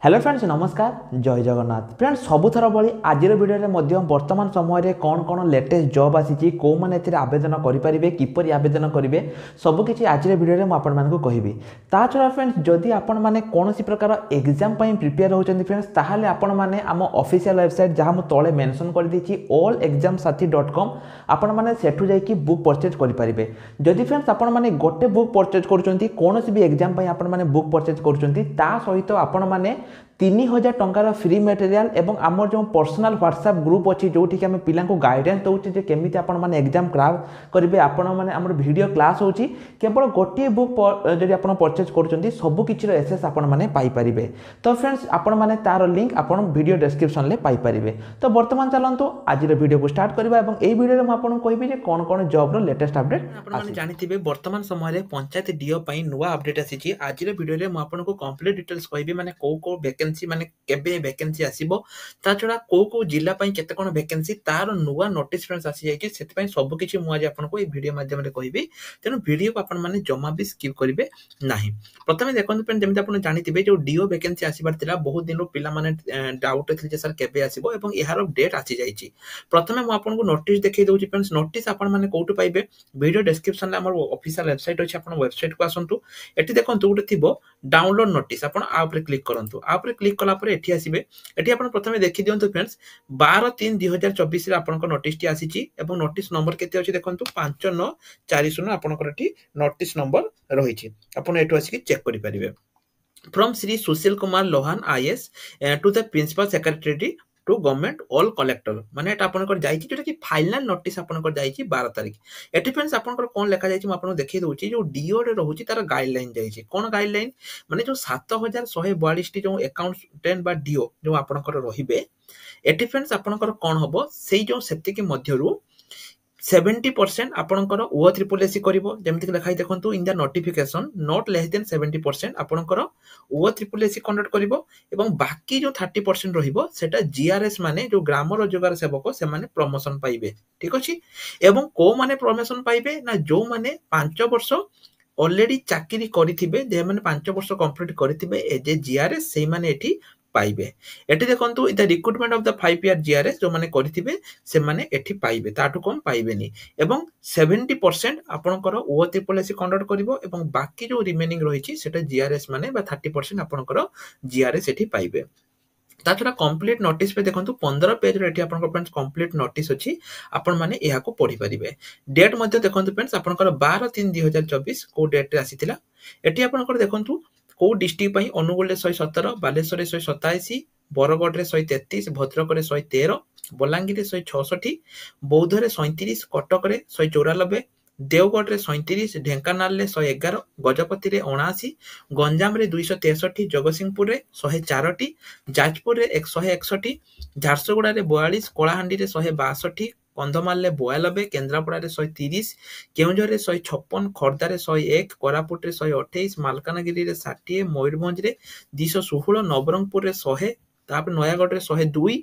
Hello friends नमस्कार जय Jagannath friends सबुथर भली आज भिडियो वर्तमान समय कौन कौन लेटेस्ट जॉब आसी कौ मैंने आवेदन करेंगे किपर आवेदन करेंगे सबकि आज भिडियो मुझे कहबी ता छड़ा फ्रेंड्स जदि आपण मैंने कौन प्रकार एग्जाम प्रिपेयर होती फ्रेंड्स ताहले आपण मैंने आम ऑफिशियल वेबसाइट जहाँ मुझे तले मेंशन कर देछि allexamsathi.com आपण मैंने सेठू जाइए बुक परचेज करेंगे जदि फ्रेंड्स आपण मैंने गोटे बुक परचेज करुँच कौन भी एग्जाम आपण मैंने बुक परचेज करुँच सहित आपण मैंने 3000 टंकार फ्री मटेरियल एवं आमर जो पर्सनल व्हाट्सएप ग्रुप अच्छी जो आम पिला गाइडेंस दौचे केमी आपण एग्जाम क्रैक करेंगे आपण मैंने आम वीडियो क्लास होची केवल गोटे बुक जब आप परचेज कर सबकि एसेस आपण मैंने पाइपर तो फ्रेंड्स आपण मैंने तार लिंक आप वीडियो डिस्क्रिप्शन में पाइपर तो बर्तमान चलते आज वीडियो को स्टार्ट करवा एई वीडियो में आपको कहबी कौन कौन जॉब लेटेस्ट अपडेट आपने जानिथिबे वर्तमान समय पंचायत डीओ पई नुवा अपडेट आसी आज वीडियो रे म आपनको कंप्लीट डिटेल्स कहबी माने को वैकेंसी माने केबे वैकेंसी आसीबो ता छडा को जिल्ला पई केते कोन वैकेंसी तार नुवा नोटिस फ्रेंड्स आसी जाय कि सेति पई सब किछि मु आज आपनको ए वीडियो माध्यम रे कहबी तेनु वीडियो को आपन माने जमा भी स्किप करिवे नाही प्रथमे देखन फ्रेंड जेमि आपन जानिथिबे जो डीओ वैकेंसी आसीबार तिला बहुत दिन रो पिला माने डाउट थिले जे सर केबे आसीबो एवं एहार डेट आसी जायछि प्रथमे मु आपनको नोटिस देखै दउछि फ्रेंड्स नोटिस आपन माने कोउटु पाइबे वीडियो डिस्क्रिप्शन रे हमर ऑफिशियल वेबसाइट अछि आपन वेबसाइट को आसंतु एठी देखंतु गुटे थिबो डाउनलोड नोटिस आपन आ ऊपर क्लिक करंतु आ ऊपर क्लिक कला पर एठी आसीबे एठी आपन प्रथमे देखि दियंतु फ्रेंड्स 12/3/2024 रे आपन को नोटिस टी आसीछि एवं नोटिस नंबर केते अछि देखंतु 5940 आपन को एठी नोटिस नंबर रहिछि आपन एठु आसी चेक करि परिबे from Shri Sushil Kumar Lohan IAS to the principal secretary to government all collector माने एटा आपन जाइछि जोटा कि फाइनल नोटिस आपन जाइछि 12 तारिख एटी फ्रेंड्स आपन कोन लेखा जाइछि म आपन देखै दउछि जो डीओ रे रहउछि तार गाइडलाइन जाइछि कोन गाइडलाइन माने जो 7142 टी जो अकाउंटेंट बा डीओ जो आपन रहिबे एटी फ्रेंड्स आपन कोन हबो सेही जो सेति के मध्यरु 70% आपनकर ओ ट्रिपल एसी करिवो जेमति लिखाई देखंतु in the notification not less than 70% आपनकर ओ ट्रिपल एसी कंडक्ट करिवो एवं बाकी जो 30% रहिबो सेटा जीआरएस माने जो ग्राम रोजगार सेवक से माने प्रमोशन पाइबे ठीक अछि एवं को माने प्रमोशन पाइबे ना जो माने 5 वर्ष ऑलरेडी चाकरी करिथिबे जे माने 5 वर्ष कंप्लीट करिथिबे एज ए जीआरएस सेही माने एठी पाइबे एठी देखंतु the recruitment of the 5 year GRS जो माने करिथिबे से माने एठी पाइबे ताटु कम पाइबेनी एवं 70% आपनकर ओ ट्रिपल एसी कंडक्ट करिवो एवं बाकी जो रिमेनिंग रहिछि सेटा जीआरएस माने बा 30% आपनकर जीआरएस एठी पाइबे ताछडा कंप्लीट नोटिस पे देखंतु 15 पेज रे एठी आपनकर फ्रेंड्स कंप्लीट नोटिस अछि आपन माने एहा को पढि परिबे डेट मध्ये देखंतु फ्रेंड्स आपनकर 12/3/2024 को डेट रे आसीथिला एठी आपनकर देखंतु को डिस्ट्रिक्ट पई अनुगुल रे 117 बालेश्वर रे 187 बरगढ़ रे 133 भद्रक रे 113 बलांगीर रे 166 बौद्ध रे 37 कटक रे 194 देवगढ़ रे 37 ढेंकानाल रे 111 गजपति रे 79 गंजाम रे 263 जगतसिंहपुर रे 104 टी जाजपुर रे 161 झारसुगुड़ा रे 42 कोलाहांडी रे 162 कंधमाल रे 92 केन्द्रापड़ा रे 130 केउंझर रे 156 खोर्धा रे 101 कोरापुट रे 128 मालकानगिरी रे 60 मयूरभंज रे 216 नवरंगपुर रे 100 तापर नयागढ़ रे 102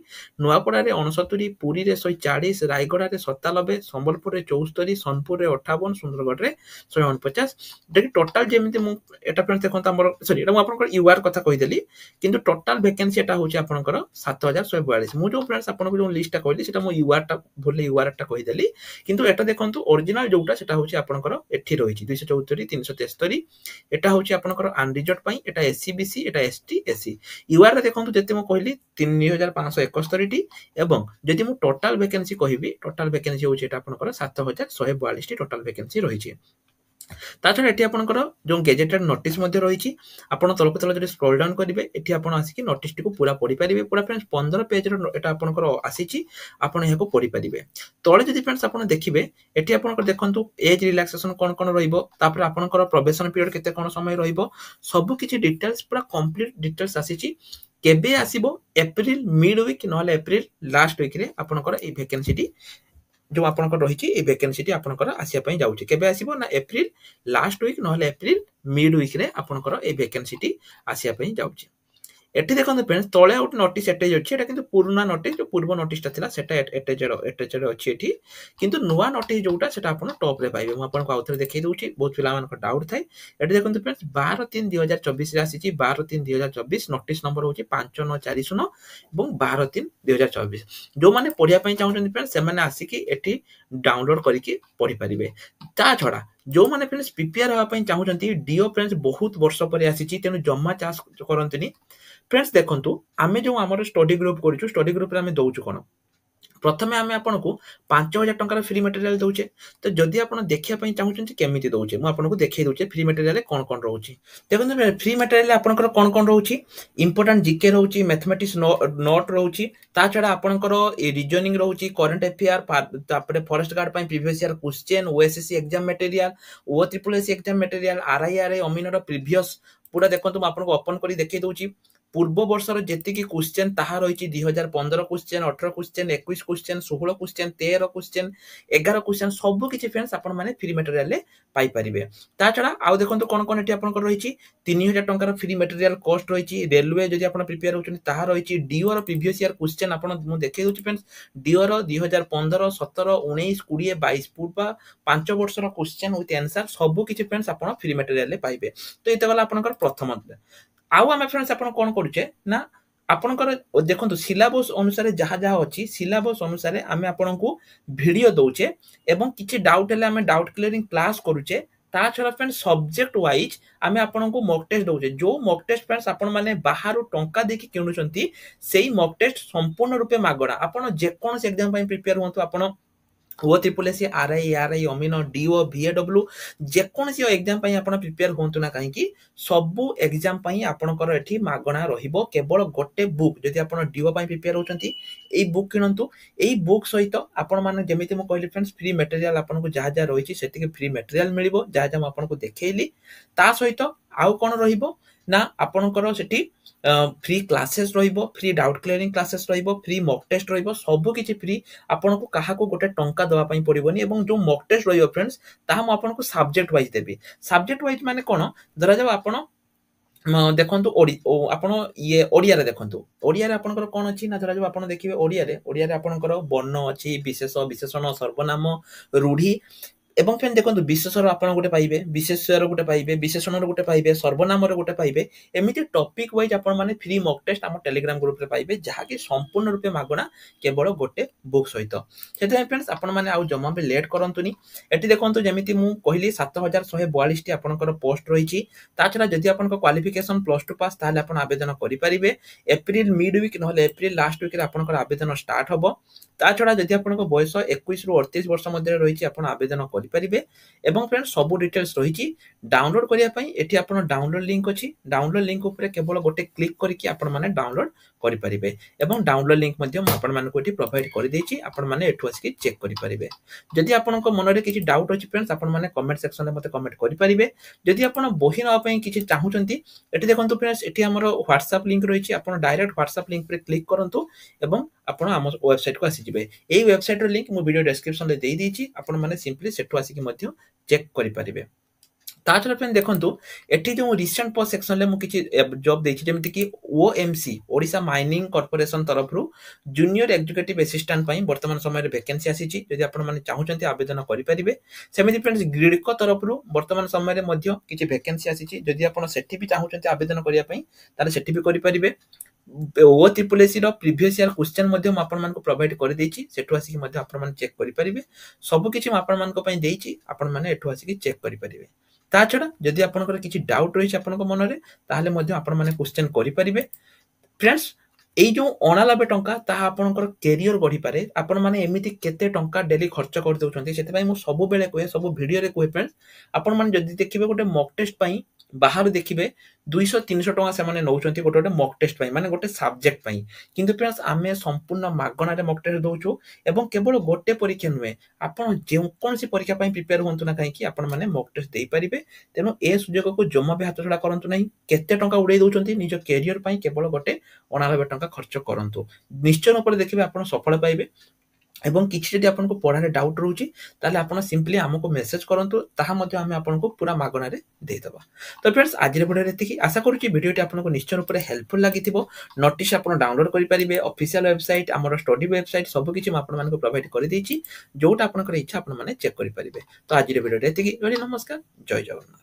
नुआपड़ा रे 69 पुरी रे 140 रायगढ़ रे 97 संबलपुर रे 74 सोनपुर रे 58 सुंदरगढ़ रे 149 देखि टोटल जेमिति मु एटा फ्रेंड्स देखंत हमर सॉरी एटा मु आपनकर यूआर कथा कहि देली किंतु टोटल वैकेंसी एटा होची आपनकर 7142 मु जो फ्रेंड्स आपनको जो लिस्ट टा कहली सेटा मु यूआर टा भूले यूआर टा कहि देली किंतु एटा देखंतु ओरिजिनल जोटा सेटा होची आपनकर एठी रहिची 274 373 एटा होची आपनकर अनरिजर्व पई एटा एससीबीसी एटा एसटी एससी यूआर रे देखंतु जति मु कहली 3571 टी एवं जदि मु टोटल वैकेंसी कहबी टोटल वैकेंसी होची एटा आपनकर 7142 टी टोटल वैकेंसी रहिची ताछडा एठी आपनकर जो गेजेटेड नोटिस मध्ये रहिची आपण तलक तल जदि स्क्रॉल डाउन करिवे एठी आपण आसी कि नोटिस टी को पूरा पढि परिबे पूरा फ्रेंड्स 15 पेज रो एटा आपनकर आसीची आपण एहा को पढि परिबे तळे जदि फ्रेंड्स आपण देखिबे एठी आपनकर देखंतु एज रिलैक्सेशन कोन कोन रहिबो तापर आपनकर प्रोबेशन पीरियड केते कोन समय रहिबो सब किछि डिटेल्स पूरा कंप्लीट डिटेल्स आसीची केबे आसीबो एप्रिल मिड वीक नहले एप्रिल लास्ट वीक रे आपनकर ए वैकेंसी टी जो आपनकर रहिछि ए वैकेंसी टी आपनकर आसिया पई जाउछि केबे आसीबो ना एप्रिल लास्ट वीक नहले एप्रिल मिड वीक रे आपनकर ए वैकेंसी टी आसिया पई जाउछि ଏଠି ଦେଖନ୍ତୁ ଫ୍ରେଣ୍ଡସ୍ ତଳେ ଗୋଟେ ନୋଟିସ୍ ଆଟାଚ୍ ଅଛି, ଏଟା କିନ୍ତୁ ପୁରୁଣା ନୋଟିସ୍, ଯୋଉ ପୂର୍ବ ନୋଟିସଟା ଥିଲା ସେଟା ଆଟାଚେଡ୍ ଅଛି ଏଠି, କିନ୍ତୁ ନୂଆ ନୋଟିସ୍ ଯୋଉଟା ସେଟା ଆପଣ ଟପ୍ ରେ ପାଇବେ। ମୁଁ ଆପଣଙ୍କୁ ଆଉଥରେ ଦେଖେଇ ଦଉଛି, ବହୁତ ପିଲାମାନଙ୍କ ଡାଉଟ୍ ଥାଏ। ଏଠି ଦେଖନ୍ତୁ ଫ୍ରେଣ୍ଡସ୍ 12/3/2024 ରେ ଆସିଛି, 12/3/2024 ନୋଟିସ୍ ନମ୍ବର ହଉଛି 5940 ଏବଂ 12/3/2024। ଯୋଉମାନେ ପଢିବା ପାଇଁ ଚାହୁଁଛନ୍ତି ଫ୍ରେଣ୍ଡସ୍ ସେମାନେ ଆସିକି ଏଠି ଡାଉନଲୋଡ କରିକି ପଢିପାରିବେ। ତା ଛଡା ଯୋଉମାନେ ଫ୍ରେଣ୍ଡସ୍ ପ୍ରିପେୟାର ହେବା ପାଇଁ ଚାହୁଁଛନ୍ତି, ଡିଓ ଫ୍ରେଣ୍ଡସ୍ ବହୁତ ବର୍ଷ ପରେ ଆସିଛି, ତେଣୁ ଜମା ଚାଷ କରନ୍ତୁନି। ଫ୍ରେଣ୍ଡସ୍ ଦେଖନ୍ତୁ, ଆମେ ଯୋଉ ଆମର ଷ୍ଟଡି ଗ୍ରୁପ କରୁଛୁ, ଷ୍ଟଡି ଗ୍ରୁପରେ ଆମେ ଦଉଛୁ କଣ, ପ୍ରଥମେ ଆମେ ଆପଣଙ୍କୁ 5,000 ଟଙ୍କାର ଫ୍ରି ମେଟେରିଆଲ ଦଉଛେ। ତ ଯଦି ଆପଣ ଦେଖିବା ପାଇଁ ଚାହୁଁଛନ୍ତି କେମିତି ଦଉଛେ, ମୁଁ ଆପଣଙ୍କୁ ଦେଖେଇ ଦଉଛେ ଫ୍ରି ମେଟେରିଆଲ କଣ କଣ ରହୁଛି। ଦେଖନ୍ତୁ ଫ୍ରି ମେଟେରିଆଲ ଆପଣଙ୍କର କଣ କଣ ରହୁଛି, ଇମ୍ପୋର୍ଟାଣ୍ଟ ଜିକେ ରହୁଛି, ମ୍ୟାଥମେଟିକ୍ସ ନୋଟ ରହୁଛି, ତା ଛଡା ଆପଣଙ୍କର ରିଜନିଂ ରହୁଛି, କରେଣ୍ଟ ଆଫେୟାର, ତାପରେ ଫରେଷ୍ଟ ଗାର୍ଡ ପାଇଁ previous year question, OSSC exam material, O triple SC exam material, RIRA ଅମିନର ପ୍ରିଭିୟସ ପୁରା ଦେଖନ୍ତୁ, ମୁଁ ଆପଣଙ୍କୁ ଓପନ କରି ଦେଖେଇ ଦଉଛି। ପୂର୍ବ ବର୍ଷର ଯେତିକି କ୍ୱେଶ୍ଚନ ତାହା ରହିଛି 2015 question, 18 question, 21 question, 16 question, 13 question, 11 question, ସବୁ କିଛି ଫ୍ରେଣ୍ଡସ୍ ଆପଣ ମାନେ ଫ୍ରି ମେଟେରିଆଲରେ ପାଇପାରିବେ। ତା ଛଡା ଆଉ ଦେଖନ୍ତୁ କଣ କଣ ଏଠି ଆପଣଙ୍କର ରହିଛି, 3,000 ଟଙ୍କାର ଫ୍ରି ମେଟେରିଆଲ କଷ୍ଟ ରହିଛି। ରେଲୱେ ଯଦି ଆପଣ ପ୍ରିପେୟାର ହଉଛନ୍ତି ତାହା ରହିଛି। ଡିଓ ର ପ୍ରିଭିୟସ ଇୟର କ୍ୱେଶ୍ଚନ ଆପଣ ମୁଁ ଦେଖେଇ ଦଉଛି ଫ୍ରେଣ୍ଡସ୍, ଡିଓ ର 2015, 17, 19, 20, 22 ପୂର୍ବ 5 ବର୍ଷର କ୍ୱେଶ୍ଚନ ୱିଥ ଆନ୍ସର ସବୁ କିଛି ଫ୍ରେଣ୍ଡସ୍ ଆପଣ ଫ୍ରି ମେଟେରିଆଲରେ ପାଇବେ। ତ ଏଇଟା ଗଲା ଆପଣଙ୍କର ପ୍ରଥମ। ଆଉ ଆମେ ଫ୍ରେଣ୍ଡସ୍ ଆପଣ କଣ କରୁଛେ ନା, ଆପଣଙ୍କର ଦେଖନ୍ତୁ ସିଲାବସ ଅନୁସାରେ ଯାହା ଯାହା ଅଛି, ସିଲାବସ ଅନୁସାରେ ଆମେ ଆପଣଙ୍କୁ ଭିଡିଓ ଦଉଛେ ଏବଂ କିଛି ଡାଉଟ୍ ହେଲେ ଆମେ ଡାଉଟ୍ କ୍ଲିୟରିଂ କ୍ଲାସ କରୁଛେ। ତା ଛଡା ଫ୍ରେଣ୍ଡସ୍ ସବଜେକ୍ଟ ୱାଇଜ ଆମେ ଆପଣଙ୍କୁ ମକ୍ ଟେଷ୍ଟ ଦଉଛେ। ଯୋଉ ମକ୍ ଟେଷ୍ଟ ଫ୍ରେଣ୍ଡସ୍ ଆପଣ ମାନେ ବାହାରୁ ଟଙ୍କା ଦେଇକି କିଣୁଛନ୍ତି, ସେଇ ମକ୍ ଟେଷ୍ଟ ସମ୍ପୂର୍ଣ୍ଣ ରୂପେ ମାଗଣା। ଆପଣ ଯେକୌଣସି ଏକ୍ସାମ ପାଇଁ ପ୍ରିପେୟାର ହୁଅନ୍ତୁ, ଆପଣ ଓ ଟ୍ରିପଲ ଏସି, ଆରଆଇ, ଅମିନ, ଡିଓ, ଭିଏଡବ୍ଲ୍ୟୁ ଯେକୌଣସି ଏକ୍ସାମ ପାଇଁ ଆପଣ ପ୍ରିପେୟାର ହୁଅନ୍ତୁ ନା କାହିଁକି, ସବୁ ଏକ୍ସାମ ପାଇଁ ଆପଣଙ୍କର ଏଠି ମାଗଣା ରହିବ। କେବଳ ଗୋଟେ ବୁକ୍, ଯଦି ଆପଣ ଡିଓ ପାଇଁ ପ୍ରିପେୟାର ହଉଛନ୍ତି ଏଇ ବୁକ୍ କିଣନ୍ତୁ। ଏଇ ବୁକ୍ ସହିତ ଆପଣ ମାନେ ଯେମିତି ମୁଁ କହିଲି ଫ୍ରେଣ୍ଡସ୍, ଫ୍ରି ମେଟେରିଆଲ ଆପଣଙ୍କୁ ଯାହା ଯାହା ରହିଛି ସେତିକି ଫ୍ରି ମେଟେରିଆଲ ମିଳିବ, ଯାହା ଯାହା ମୁଁ ଆପଣଙ୍କୁ ଦେଖେଇଲି। ତା ସହିତ ଆଉ କଣ ରହିବ ନା, ଆପଣଙ୍କର ସେଠି ଫ୍ରି କ୍ଲାसेସ୍ ରହିବ, ଫ୍ରି ଡାଉଟ୍ କ୍ଲିୟରିଂ କ୍ଲାसेସ୍ ରହିବ, ଫ୍ରି ମକ୍ ଟେଷ୍ଟ ରହିବ, ସବୁ କିଛି ଫ୍ରି। ଆପଣଙ୍କୁ କାହାକୁ ଗୋଟେ ଟଙ୍କା ଦେବା ପାଇଁ ପଡିବନି। ଏବଂ ଯୋଉ ମକ୍ ଟେଷ୍ଟ ରହିବ ଫ୍ରେଣ୍ଡସ୍, ତାହା ମୁଁ ଆପଣଙ୍କୁ ସବଜେକ୍ଟ ୱାଇଜ ଦେବି। ସବଜେକ୍ଟ ୱାଇଜ ମାନେ କଣ, ଧରାଯାଉ ଆପଣ ଦେଖନ୍ତୁ ଆପଣ ଓଡିଆରେ ଦେଖନ୍ତୁ, ଓଡିଆରେ ଆପଣଙ୍କର କଣ ଅଛି ନା, ଧରାଯାଉ ଆପଣ ଦେଖିବେ ଓଡିଆରେ ଆପଣଙ୍କର ବର୍ଣ୍ଣ ଅଛି, ବିଶେଷ, ବିଶେଷଣ, ସର୍ବନାମ, ରୂଢି ଏବଂ ଫ୍ରେଣ୍ଡ ଦେଖନ୍ତୁ, ବିଶେଷର ଆପଣ ଗୋଟେ ପାଇବେ, ବିଶେଷ୍ୟର ଗୋଟେ ପାଇବେ, ବିଶେଷଣର ଗୋଟେ ପାଇବେ, ସର୍ବନାମର ଗୋଟେ ପାଇବେ। ଏମିତି ଟପିକ ୱାଇଜ ଆପଣ ମାନେ ଫ୍ରି ମକ୍ ଟେଷ୍ଟ ଆମ ଟେଲିଗ୍ରାମ ଗ୍ରୁପରେ ପାଇବେ, ଯାହାକି ସମ୍ପୂର୍ଣ୍ଣ ରୂପେ ମାଗଣା, କେବଳ ଗୋଟେ ବୁକ୍ ସହିତ। ସେଥିପାଇଁ ଫ୍ରେଣ୍ଡସ୍ ଆପଣ ମାନେ ଆଉ ଜମା ବି ଲେଟ୍ କରନ୍ତୁନି। ଏଠି ଦେଖନ୍ତୁ, ଯେମିତି ମୁଁ କହିଲି 7,142ଟି ଆପଣଙ୍କର ପୋଷ୍ଟ ରହିଛି। ତା ଛଡା ଯଦି ଆପଣଙ୍କ କ୍ୱାଲିଫିକେସନ +2 ପାସ୍, ତାହେଲେ ଆପଣ ଆବେଦନ କରିପାରିବେ। ଏପ୍ରିଲ ମିଡ ୱିକ୍ ନହେଲେ ଏପ୍ରିଲ ଲାଷ୍ଟ ୱିକରେ ଆପଣଙ୍କର ଆବେଦନ ଷ୍ଟାର୍ଟ ହବ। ତା ଛଡା ଯଦି ଆପଣଙ୍କ ବୟସ 21 ରୁ 38 ବର୍ଷ ମଧ୍ୟରେ ରହିଛି, ଆପଣ ଆବେଦନ କରିପାରିବେ। ଏବଂ ଫ୍ରେଣ୍ଡ ସବୁ ଡିଟେଲ୍ସ ରହିଛି। ଡାଉନଲୋଡ କରିବା ପାଇଁ ଏଠି ଆପଣ ଡାଉନଲୋଡ ଲିଙ୍କ ଅଛି, ଡାଉନଲୋଡ ଲିଙ୍କ ଉପରେ କେବଳ ଗୋଟେ କ୍ଲିକ୍ କରିକି ଆପଣ ମାନେ ଡାଉନଲୋଡ କରିପାରିବେ। ଏବଂ ଡାଉନଲୋଡ ଲିଙ୍କ ମଧ୍ୟ ମୁଁ ଆପଣମାନଙ୍କୁ ଏଠି ପ୍ରୋଭାଇଡ କରିଦେଇଛି, ଆପଣ ମାନେ ଏଠୁ ଆସିକି ଚେକ୍ କରିପାରିବେ। ଯଦି ଆପଣଙ୍କ ମନରେ କିଛି ଡାଉଟ୍ ଅଛି ଫ୍ରେଣ୍ଡସ୍, ଆପଣ ମାନେ କମେଣ୍ଟ ସେକ୍ସନରେ ମୋତେ କମେଣ୍ଟ କରିପାରିବେ। ଯଦି ଆପଣ ବହି ନେବା ପାଇଁ କିଛି ଚାହୁଁଛନ୍ତି, ଏଠି ଦେଖନ୍ତୁ ଫ୍ରେଣ୍ଡସ୍, ଏଠି ଆମର ହ୍ୱାଟ୍ସଆପ୍ ଲିଙ୍କ ରହିଛି, ଆପଣ ଡାଇରେକ୍ଟ ହ୍ୱାଟ୍ସଆପ୍ ଲିଙ୍କ ଉପରେ କ୍ଲିକ୍ କରନ୍ତୁ ଏବଂ ଆପଣ ଆମ ୱେବସାଇଟକୁ ଆସିଯିବେ। ଏଇ ୱେବସାଇଟର ଲିଙ୍କ ମୁଁ ଭିଡ଼ିଓ ଡେସ୍କ୍ରିପସନରେ ଦେଇଦେଇଛି, ଆପଣ ମାନେ ସିମ୍ପଲି ସେଠୁ ଆସିକି ମଧ୍ୟ ଚେକ୍ କରିପାରିବେ। ତା ଛଡା ଫ୍ରେଣ୍ଡ ଦେଖନ୍ତୁ, ଏଠି ଯୋଉ ରିସେଣ୍ଟ ପୋଷ୍ଟ ସେକ୍ସନରେ ମୁଁ କିଛି ଜବ୍ ଦେଇଛି, ଯେମିତିକି ଓଏମସି ଓଡ଼ିଶା ମାଇନିଂ କର୍ପୋରେସନ ତରଫରୁ ଜୁନିୟର ଏକ୍ଜିକ୍ୟୁଟିଭ ଆସିଷ୍ଟାଣ୍ଟ ପାଇଁ ବର୍ତ୍ତମାନ ସମୟରେ ଭେକେନ୍ସି ଆସିଛି। ଯଦି ଆପଣମାନେ ଚାହୁଁଛନ୍ତି ଆବେଦନ କରିପାରିବେ। ସେମିତି ଫ୍ରେଣ୍ଡସ୍ ଗ୍ରିଡକୋ ତରଫରୁ ବର୍ତ୍ତମାନ ସମୟରେ ମଧ୍ୟ କିଛି ଭେକେନ୍ସି ଆସିଛି। ଯଦି ଆପଣ ସେଠି ବି ଚାହୁଁଛନ୍ତି ଆବେଦନ କରିବା ପାଇଁ, ତାହେଲେ ସେଠି ବି କରିପାରିବେ। ଓ ଟ୍ରିପଲ ଏସି ର ପ୍ରିଭିୟସ ଇୟର କ୍ୱେଶ୍ଚନ ମଧ୍ୟ ମୁଁ ଆପଣମାନଙ୍କୁ ପ୍ରୋଭାଇଡ କରିଦେଇଛି, ସେଠୁ ଆସିକି ମଧ୍ୟ ଆପଣମାନେ ଚେକ୍ କରିପାରିବେ। ସବୁ କିଛି ମୁଁ ଆପଣମାନଙ୍କ ପାଇଁ ଦେଇଛି, ଆପଣମାନେ ଏଠୁ ଆସିକି ଚେକ୍ କରିପାରିବେ। ତା ଛଡା ଯଦି ଆପଣଙ୍କର କିଛି ଡାଉଟ୍ ରହିଛି ଆପଣଙ୍କ ମନରେ, ତାହେଲେ ମଧ୍ୟ ଆପଣମାନେ କ୍ୱେଶ୍ଚନ କରିପାରିବେ। ଫ୍ରେଣ୍ଡସ୍, ଏଇ ଯୋଉ 99 ଟଙ୍କା, ତାହା ଆପଣଙ୍କର କ୍ୟାରିୟର ଗଢିପାରେ। ଆପଣ ମାନେ ଏମିତି କେତେ ଟଙ୍କା ଡେଲି ଖର୍ଚ୍ଚ କରିଦଉଛନ୍ତି, ସେଥିପାଇଁ ମୁଁ ସବୁବେଳେ କୁହେ, ସବୁ ଭିଡିଓରେ କୁହେ ଫ୍ରେଣ୍ଡସ୍, ଆପଣ ମାନେ ଯଦି ଦେଖିବେ ଗୋଟେ ମକ୍ ଟେଷ୍ଟ ପାଇଁ ବାହାରୁ ଦେଖିବେ 200-300 ଟଙ୍କା ସେମାନେ ନେଉଛନ୍ତି ଗୋଟେ ଗୋଟେ ମକ୍ ଟେଷ୍ଟ ପାଇଁ, ମାନେ ଗୋଟେ ସବଜେକ୍ଟ ପାଇଁ। କିନ୍ତୁ ଫ୍ରେଣ୍ଡସ୍ ଆମେ ସମ୍ପୂର୍ଣ୍ଣ ମାଗଣାରେ ମକ୍ ଟେଷ୍ଟ ଦଉଛୁ। ଏବଂ କେବଳ ଗୋଟେ ପରୀକ୍ଷା ନୁହେଁ, ଆପଣ ଯେକୌଣସି ପରୀକ୍ଷା ପାଇଁ ପ୍ରିପେୟାର ହୁଅନ୍ତୁ ନା କାହିଁକି, ଆପଣ ମାନେ ମକ୍ ଟେଷ୍ଟ ଦେଇପାରିବେ। ତେଣୁ ଏ ସୁଯୋଗକୁ ଜମା ବି ହାତଛଡା କରନ୍ତୁ ନାହିଁ। କେତେ ଟଙ୍କା ଉଡେଇ ଦଉଛନ୍ତି ନିଜ କ୍ୟାରିୟର ପାଇଁ, କେବଳ ଗୋଟେ 99 ଟଙ୍କା ଖର୍ଚ୍ଚ କରନ୍ତୁ। ନିଶ୍ଚୟ ଉପରେ ଦେଖିବେ ଆପଣ ସଫଳ ପାଇବେ। ଏବଂ କିଛି ଯଦି ଆପଣଙ୍କୁ ପଢ଼ାରେ ଡାଉଟ୍ ରହୁଛି ତାହେଲେ ଆପଣ ସିମ୍ପଲି ଆମକୁ ମେସେଜ କରନ୍ତୁ, ତାହା ମଧ୍ୟ ଆମେ ଆପଣଙ୍କୁ ପୁରା ମାଗଣାରେ ଦେଇଦେବା। ତ ଫ୍ରେଣ୍ଡସ୍ ଆଜିର ଭିଡ଼ିଓରେ ଏତିକି। ଆଶା କରୁଛି ଭିଡ଼ିଓଟି ଆପଣଙ୍କୁ ନିଶ୍ଚୟ ରୂପରେ ହେଲ୍ପଫୁଲ୍ ଲାଗିଥିବ। ନୋଟିସ୍ ଆପଣ ଡାଉନଲୋଡ୍ କରିପାରିବେ, ଅଫିସିଆଲ ୱେବସାଇଟ୍, ଆମର ଷ୍ଟଡି ୱେବସାଇଟ୍ ସବୁକିଛି ମୁଁ ଆପଣମାନଙ୍କୁ ପ୍ରୋଭାଇଡ୍ କରିଦେଇଛି। ଯୋଉଟା ଆପଣଙ୍କର ଇଚ୍ଛା ଆପଣମାନେ ଚେକ୍ କରିପାରିବେ। ତ ଆଜିର ଭିଡ଼ିଓରେ ଏତିକି। ରହିଲି, ନମସ୍କାର, ଜୟ ଜଗନ୍ନାଥ।